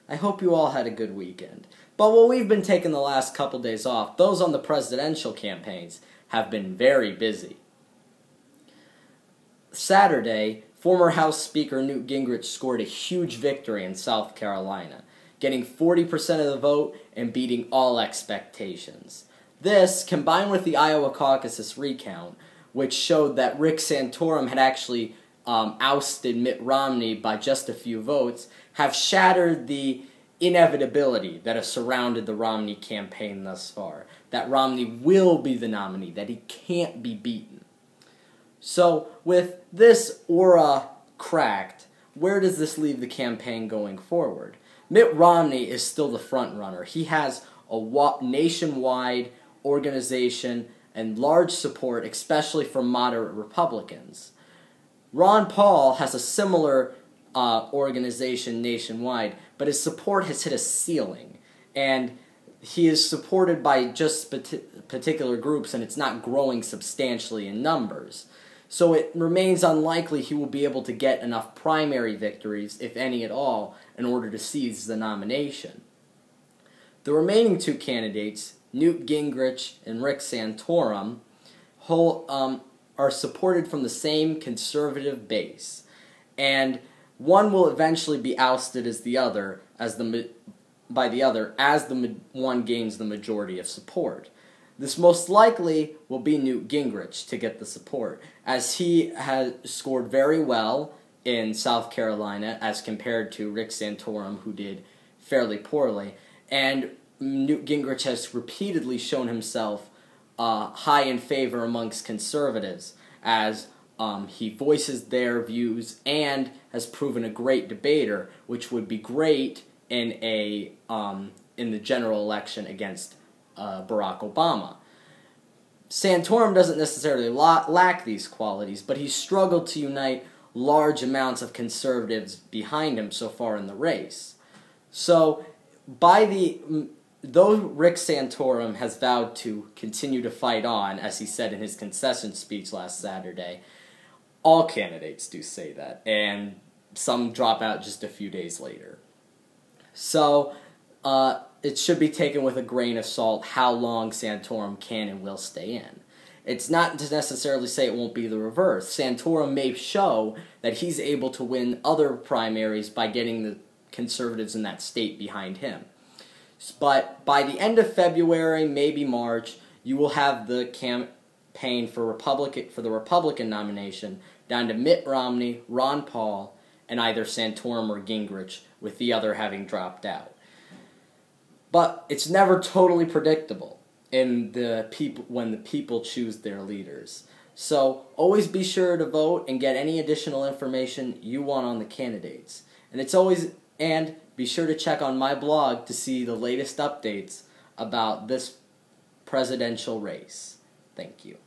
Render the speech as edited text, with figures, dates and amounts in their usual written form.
I hope you all had a good weekend. But while we've been taking the last couple days off, those on the presidential campaigns have been very busy. Saturday, former House Speaker Newt Gingrich scored a huge victory in South Carolina, getting 40% of the vote and beating all expectations. This, combined with the Iowa caucus recount, which showed that Rick Santorum had actually ousted Mitt Romney by just a few votes, have shattered the inevitability that has surrounded the Romney campaign thus far. That Romney will be the nominee, that he can't be beaten. So, with this aura cracked, where does this leave the campaign going forward? Mitt Romney is still the front runner. He has a nationwide organization and large support, especially from moderate Republicans. Ron Paul has a similar organization nationwide, but his support has hit a ceiling, and he is supported by just particular groups, and it's not growing substantially in numbers. So it remains unlikely he will be able to get enough primary victories, if any at all, in order to seize the nomination. The remaining two candidates, Newt Gingrich and Rick Santorum, are supported from the same conservative base, and one will eventually be ousted as the other, as the one gains the majority of support. This most likely will be Newt Gingrich to get the support, as he has scored very well in South Carolina as compared to Rick Santorum, who did fairly poorly, and Newt Gingrich has repeatedly shown himself high in favor amongst conservatives, as he voices their views and has proven a great debater, which would be great in the general election against Barack Obama. Santorum doesn't necessarily lack these qualities, but he's struggled to unite large amounts of conservatives behind him so far in the race. So, though Rick Santorum has vowed to continue to fight on, as he said in his concession speech last Saturday, all candidates do say that, and some drop out just a few days later. So, it should be taken with a grain of salt how long Santorum can and will stay in. It's not to necessarily say it won't be the reverse. Santorum may show that he's able to win other primaries by getting the conservatives in that state behind him. But by the end of February, maybe March, you will have the campaign for the Republican nomination down to Mitt Romney, Ron Paul, and either Santorum or Gingrich, with the other having dropped out. But it's never totally predictable when the people choose their leaders. So always be sure to vote and get any additional information you want on the candidates. And be sure to check on my blog to see the latest updates about this presidential race. Thank you.